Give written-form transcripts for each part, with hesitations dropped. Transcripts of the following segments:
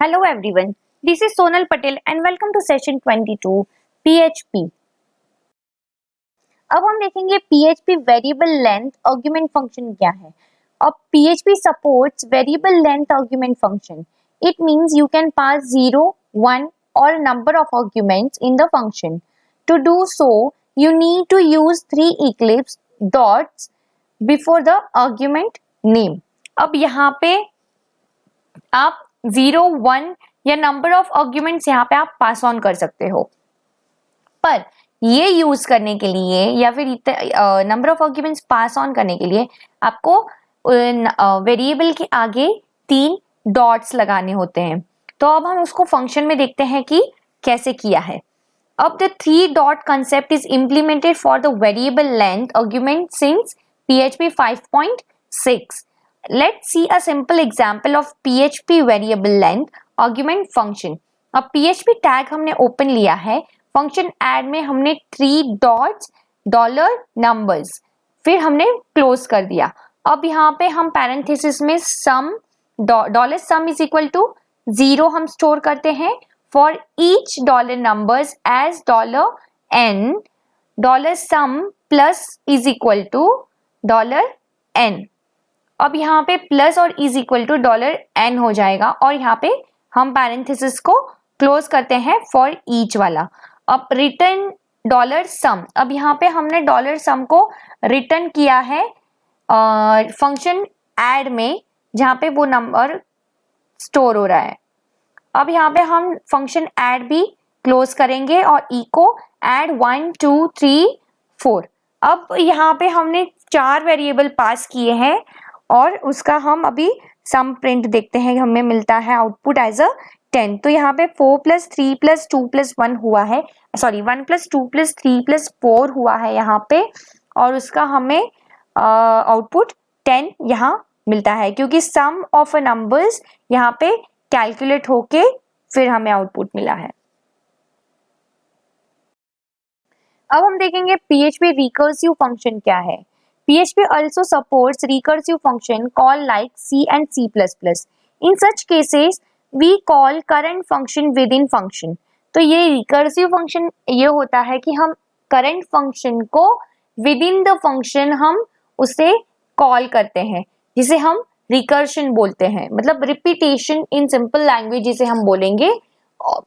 Hello everyone, this is Sonal Patel and welcome to session 22 PHP। अब हम देखेंगे PHP variable length argument function क्या है। अब PHP supports variable length argument function. It means you can pass 0, 1 or a number of arguments in the function. To do so, you need to use 3 eclipse dots before the argument name. अब यहाँ पे आप 0, 1 या number of arguments यहाँ पे आप pass on कर सकते हो, पर ये यूज करने के लिए या फिर number of arguments pass on करने के लिए आपको वेरिएबल के आगे 3 डॉट्स लगाने होते हैं। तो अब हम उसको फंक्शन में देखते हैं कि कैसे किया है। अब the 3 dot concept is implemented for the variable length argument since PHP 5.6. Let's see a simple example of PHP variable length argument function. अब PHP टैग हमने ओपन लिया है, फंक्शन ऐड में हमने 3 डॉट्स डॉलर नंबर्स फिर हमने close कर दिया। अब यहाँ पे हम पैरेंथेसिस में sum dollar sum is equal to 0 हम स्टोर करते हैं for each dollar numbers as $n dollar sum plus is equal to $n। अब यहाँ पे प्लस और इज इक्वल टू $n हो जाएगा और यहाँ पे हम पैरेंथेसिस को क्लोज करते हैं फॉर ईच वाला। अब रिटर्न डॉलर सम, अब यहाँ पे हमने डॉलर सम को रिटर्न किया है फंक्शन ऐड में जहाँ पे वो नंबर स्टोर हो रहा है। अब यहाँ पे हम फंक्शन ऐड भी क्लोज करेंगे और ई को ऐड 1 2 3 4। अब यहाँ पे हमने 4 वेरिएबल पास किए हैं और उसका हम अभी सम प्रिंट देखते हैं, हमें मिलता है आउटपुट एज अ 10। तो यहाँ पे 4 + 3 + 2 + 1 हुआ है, सॉरी 1 + 2 + 3 + 4 हुआ है यहाँ पे, और उसका हमें आउटपुट 10 यहाँ मिलता है क्योंकि सम ऑफ अ नंबर्स यहाँ पे कैलकुलेट होके फिर हमें आउटपुट मिला है। अब हम देखेंगे PHP रिकर्सिव फंक्शन क्या है। PHP also supports recursive function call like C and C++. In such cases, we call current function within function. तो ये recursive function ये होता है कि हम current function को within the function हम उसे call करते हैं, जिसे हम recursion बोलते हैं, मतलब repetition in simple language जिसे हम बोलेंगे।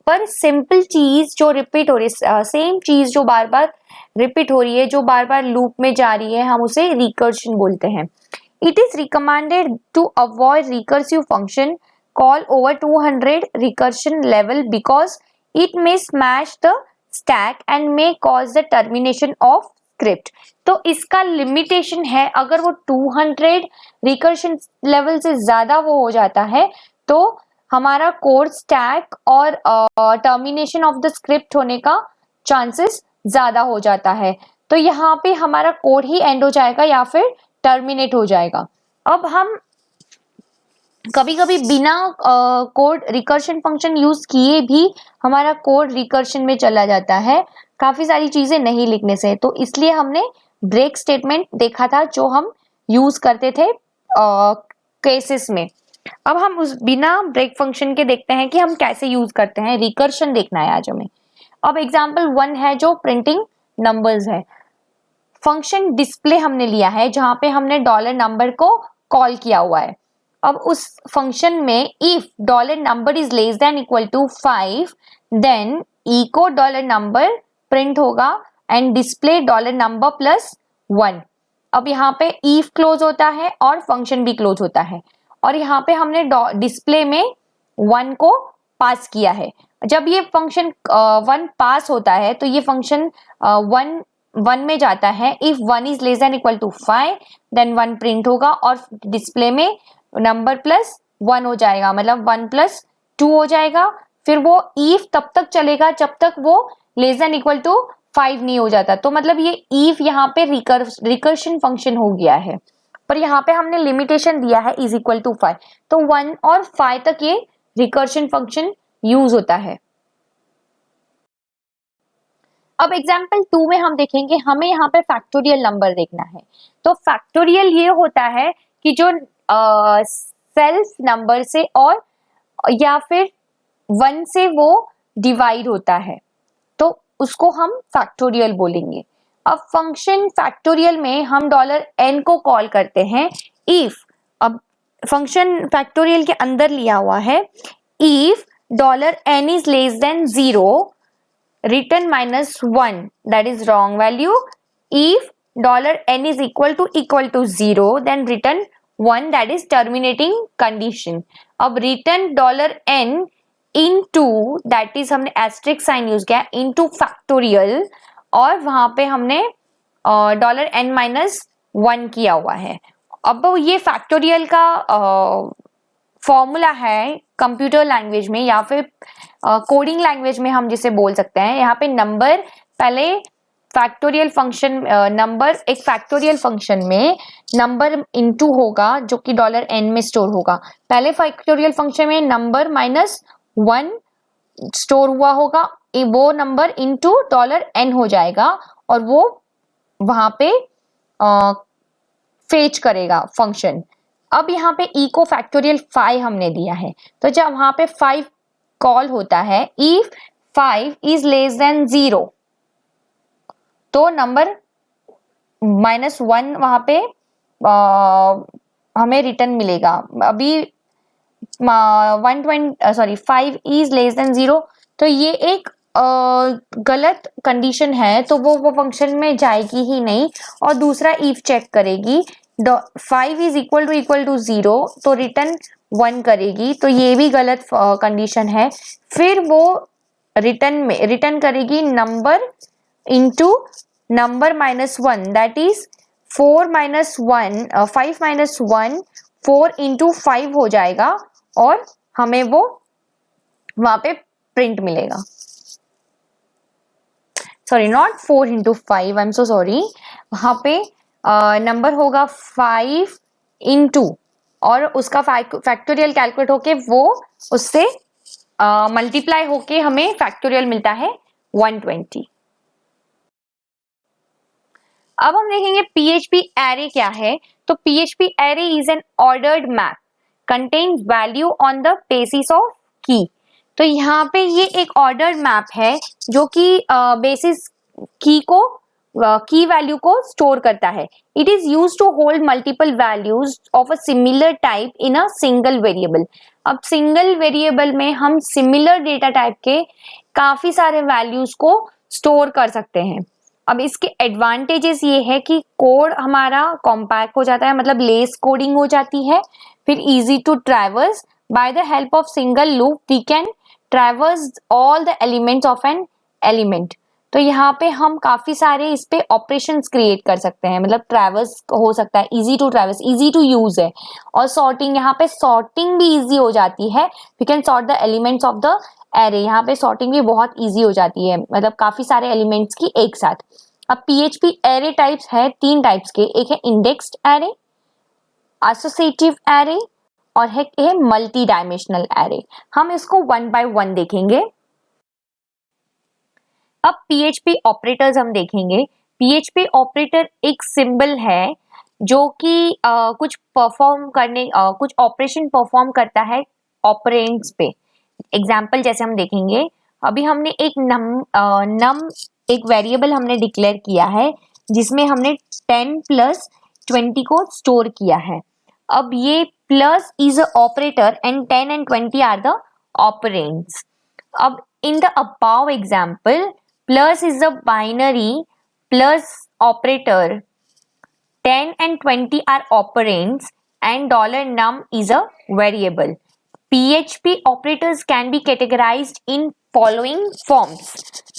पर सिंपल चीज जो रिपीट हो रही है, सेम चीज जो बार बार रिपीट हो रही है, जो बार बार लूप में जा रही है, हम उसे रिकर्शन बोलते हैं। It is recommended to avoid recursive function call over 200 recursion level because it may smash the stack and may cause the termination of script. तो इसका लिमिटेशन है, अगर वो 200 रिकर्शन लेवल से ज्यादा वो हो जाता है तो हमारा कोड स्टैक और टर्मिनेशन ऑफ द स्क्रिप्ट होने का चांसेस ज्यादा हो जाता है। तो यहाँ पे हमारा कोड ही एंड हो जाएगा या फिर टर्मिनेट हो जाएगा। अब हम कभी कभी बिना कोड रिकर्शन फंक्शन यूज किए भी हमारा कोड रिकर्शन में चला जाता है, काफी सारी चीजें नहीं लिखने से। तो इसलिए हमने ब्रेक स्टेटमेंट देखा था जो हम यूज करते थे केसेस में। अब हम उस बिना ब्रेक फंक्शन के देखते हैं कि हम कैसे यूज करते हैं, रिकर्शन देखना है आज हमें। अब एग्जांपल 1 है जो प्रिंटिंग नंबर्स है। फंक्शन डिस्प्ले हमने लिया है जहां पे हमने डॉलर नंबर को कॉल किया हुआ है। अब उस फंक्शन में if dollar number is less than equal to 5 then echo dollar number print होगा and display dollar number plus 1। अब यहाँ पे इफ क्लोज होता है और फंक्शन भी क्लोज होता है और यहाँ पे हमने डिस्प्ले में 1 को पास किया है। जब ये फंक्शन 1 पास होता है तो ये फंक्शन 1 में जाता है। If 1 is less than equal to 5 then 1 print होगा और डिस्प्ले में नंबर प्लस 1 हो जाएगा, मतलब 1 + 2 हो जाएगा। फिर वो इफ तब तक चलेगा जब तक वो लेस देन इक्वल टू 5 नहीं हो जाता। तो मतलब ये इफ यहाँ पे रिकर्शन फंक्शन हो गया है, पर यहाँ पे हमने लिमिटेशन दिया है इज इक्वल टू 5, तो 1 और 5 तक ये रिकर्शन फंक्शन यूज होता है। अब एग्जाम्पल 2 में हम देखेंगे, हमें यहाँ पे फैक्टोरियल नंबर देखना है। तो फैक्टोरियल ये होता है कि जो सेल्फ नंबर से और या फिर 1 से वो डिवाइड होता है, तो उसको हम फैक्टोरियल बोलेंगे। अब फंक्शन फैक्टोरियल में हम $n को कॉल करते हैं इफ, अब फंक्शन फैक्टोरियल के अंदर लिया हुआ है, if $n is less than 0 return -1, that is wrong value. If $n is equal to 0 then return 1, that is terminating condition. अब return $n into, that is हमने asterisk sign यूज किया into factorial, और वहां पे हमने $n-1 किया हुआ है। अब ये फैक्टोरियल का फॉर्मूला है कंप्यूटर लैंग्वेज में या फिर कोडिंग लैंग्वेज में हम जिसे बोल सकते हैं। यहाँ पे नंबर पहले फैक्टोरियल फंक्शन, नंबर एक फैक्टोरियल फंक्शन में नंबर इनटू होगा जो कि $n में स्टोर होगा। पहले फैक्टोरियल फंक्शन में नंबर -1 स्टोर हुआ होगा, वो नंबर इनटू $n हो जाएगा और वो वहां पे फेच करेगा फंक्शन। अब यहाँ पे e को फैक्टोरियल 5 हमने दिया है, तो जब वहां पे 5 कॉल होता है, इफ 5 इज लेस देन 0, तो नंबर -1 वहां पे हमें रिटर्न मिलेगा। अभी 5 इज लेस देन 0, तो ये एक गलत कंडीशन है, तो वो फंक्शन में जाएगी ही नहीं और दूसरा इफ चेक करेगी। 5 इज इक्वल टू 0, तो रिटर्न 1 करेगी, तो ये भी गलत कंडीशन है। फिर वो रिटर्न करेगी number into number -1, that is 5 -1 4 into 5 हो जाएगा और हमें वो वहां पे प्रिंट मिलेगा। Sorry, not 4 into 5, I am so sorry, वहां पे नंबर होगा 5 इंटू और उसका फैक्टोरियल कैलकुलेट होके वो उससे मल्टीप्लाई होके हमें फैक्टोरियल मिलता है 120। अब हम देखेंगे PHP array क्या है। तो PHP array is an ordered map contains value on the basis of key। तो यहाँ पे ये एक ऑर्डर्ड मैप है जो कि बेसिस की वैल्यू को स्टोर करता है। It is use to hold multiple values of a similar type in a single variable. अब सिंगल वेरिएबल में हम सिमिलर डेटा टाइप के काफी सारे वैल्यूज को स्टोर कर सकते हैं। अब इसके एडवांटेजेस ये है कि कोड हमारा कॉम्पैक्ट हो जाता है, मतलब लेस कोडिंग हो जाती है। फिर easy to traverse, by the help of single loop we can traverse all the elements of an element. तो यहाँ पे हम काफी सारे इस पे ऑपरेशंस क्रिएट कर सकते हैं, मतलब ट्रैवर्स हो सकता है, easy to traverse, easy to use है। और सॉर्टिंग, यहाँ पे सॉर्टिंग भी इजी हो जाती है, we can sort the elements of the array. यहाँ पे सॉर्टिंग भी बहुत इजी हो जाती है, मतलब काफी सारे एलिमेंट्स की एक साथ। अब PHP एरे टाइप्स है 3 टाइप्स के, एक है इंडेक्स्ड एरे, एसोसिएटिव एरे और है मल्टी डायमेंशनल एरे। हम इसको 1 बाय 1 देखेंगे। अब PHP ऑपरेटर्स हम देखेंगे। PHP ऑपरेटर एक सिंबल है जो कि कुछ ऑपरेशन परफॉर्म करता है ऑपरेंड्स पे। एग्जाम्पल जैसे हम देखेंगे, अभी हमने एक नम एक वेरिएबल हमने डिक्लेयर किया है जिसमें हमने 10 + 20 को स्टोर किया है। अब ये plus is a operator and 10 and 20 are the operands. अब in the above example, plus is a binary plus operator, 10 and 20 are operands and $num is a variable. PHP operators can be categorized in following forms.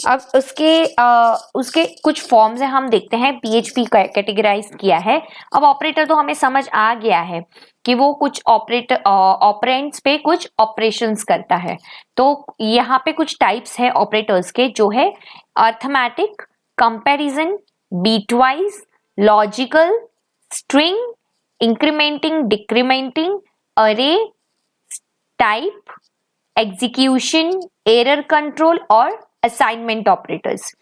अब उसके कुछ forms हैं, हम देखते हैं PHP categorise किया है। अब ऑपरेटर तो हमें समझ आ गया है कि वो कुछ ऑपरेंड्स पे कुछ ऑपरेशंस करता है। तो यहाँ पे कुछ टाइप्स है ऑपरेटर्स के, जो है arithmetic, comparison, bitwise, logical, string, incrementing, decrementing, array, type, execution, error control और असाइनमेंट ऑपरेटर्स।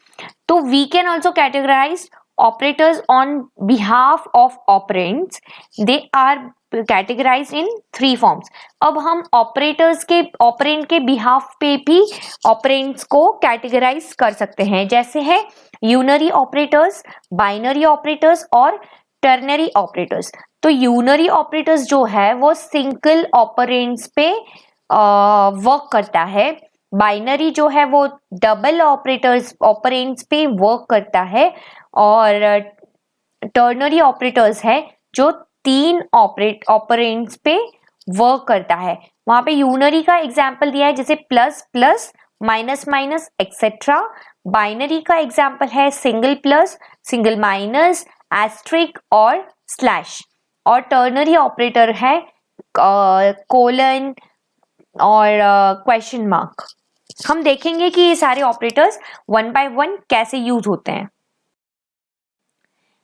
तो we can also categorise operators on behalf of operands. They are categorise in 3 forms. अब हम ऑपरेंड के behalf पे भी ऑपरेंड्स को categorise कर सकते हैं, जैसे है यूनरी ऑपरेटर्स, बाइनरी ऑपरेटर्स और टर्नरी ऑपरेटर्स। तो यूनरी ऑपरेटर्स जो है वो सिंगल ऑपरेंड्स पे वर्क करता है, बाइनरी जो है वो डबल ऑपरेंड्स पे वर्क करता है, और टर्नरी ऑपरेटर्स है जो 3 ऑपरेंड्स पे वर्क करता है। वहां पे यूनरी का एग्जाम्पल दिया है जैसे plus plus, minus minus etcetera. Binary का एग्जाम्पल है single plus, single minus, asterisk और स्लैश। और टर्नरी ऑपरेटर है कोलन और क्वेश्चन मार्क। हम देखेंगे कि ये सारे ऑपरेटर्स वन बाय वन कैसे यूज होते हैं।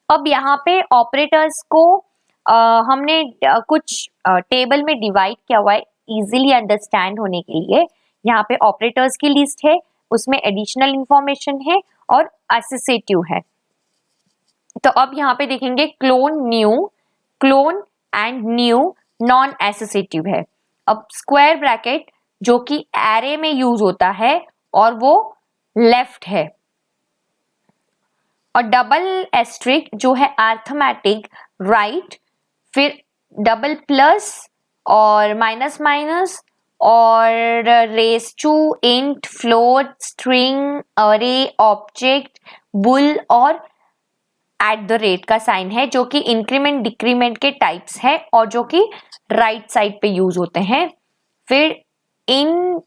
अब यहाँ पे ऑपरेटर्स को हमने कुछ टेबल में डिवाइड किया हुआ है इजीली अंडरस्टैंड होने के लिए। यहाँ पे ऑपरेटर्स की लिस्ट है, उसमें एडिशनल इंफॉर्मेशन है और एसोसिएटिव है। तो अब यहाँ पे देखेंगे clone and new non associative है। अब स्क्वायर ब्रैकेट जो कि एरे में यूज होता है और वो लेफ्ट है, और डबल एस्ट्रिक जो है अर्थमेटिक राइट, फिर डबल प्लस और माइनस माइनस और raise to, int, float, string, array, object, bool और एट द रेट का साइन है जो कि इंक्रीमेंट डिक्रीमेंट के टाइप्स है और जो कि राइट साइड पे यूज होते हैं। फिर in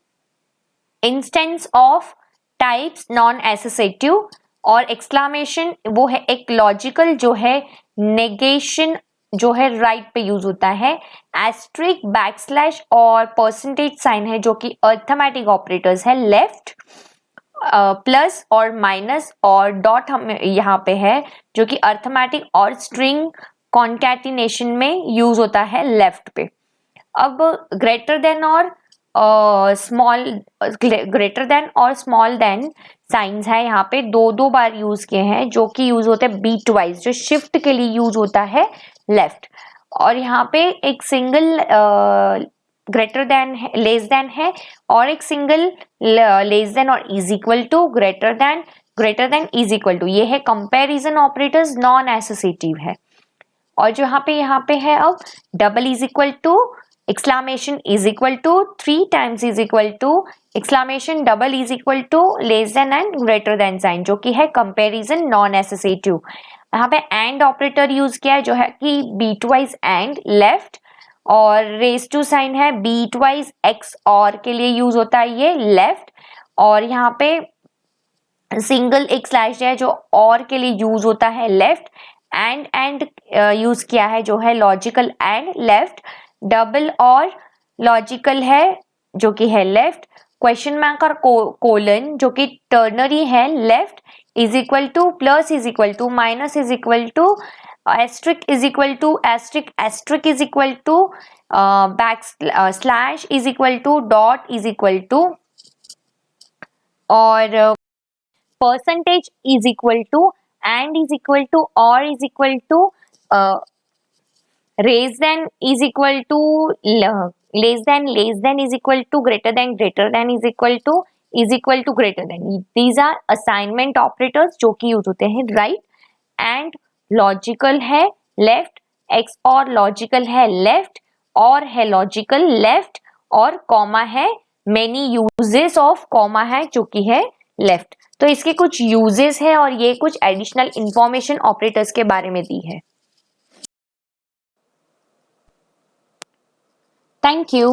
instance of types non associative, और एक्सक्लामेशन वो है एक लॉजिकल जो है, नेगेशन जो है राइट पे यूज होता है, एस्ट्रिक, बैकस्लैश और परसेंटेज साइन है जो कि अर्थमेटिक ऑपरेटर्स है लेफ्ट, प्लस और माइनस और डॉट हम यहाँ पे है जो कि अर्थमेटिक और स्ट्रिंग कॉन्कैटिनेशन में यूज होता है लेफ्ट पे। अब ग्रेटर देन और स्मॉल देन साइंस है यहाँ पे दो बार यूज किए हैं जो कि यूज होते हैं बीट वाइज, जो शिफ्ट के लिए यूज होता है लेफ्ट। और यहाँ पे एक सिंगल ग्रेटर देन है, लेस देन है, और एक सिंगल लेस देन और is equal to, greater than is equal to. ये है कंपैरिजन ऑपरेटर्स, नॉन एसोसिएटिव है। और जो यहाँ पे है अब double is equal to, exclamation is equal to, 3 times is equal to, exclamation, double is equal to, less than and greater than sign जो कि है कंपैरिजन नॉन एसोसिएटिव। यहाँ पे एंड ऑपरेटर यूज किया है जो है कि बीट वाइज एंड लेफ्ट, और रेस टू साइन है बीट वाइज एक्स और के लिए यूज होता है ये लेफ्ट, और यहाँ पे सिंगल एक स्लैश है जो और के लिए यूज होता है लेफ्ट, एंड यूज किया है जो है logical and left, double or logical है जो कि है लेफ्ट, क्वेश्चन मार्क और कोलन जो कि टर्नरी है left, is equal to, plus is equal to, minus is equal to, asterisk is equal to, asterisk is equal to, backslash is equal to, dot is equal to, और percentage is equal to, and is equal to, or is equal to, raise than is equal to, less than is equal to, greater than is equal to greater than। these are assignment operators जो कि use होते हैं right, and logical है left, x और logical है left, और है logical left, और कॉमा है, मेनी यूजेस ऑफ कॉमा है जो कि है लेफ्ट। तो इसके कुछ यूजेस है और ये कुछ एडिशनल इंफॉर्मेशन ऑपरेटर्स के बारे में दी है। Thank you.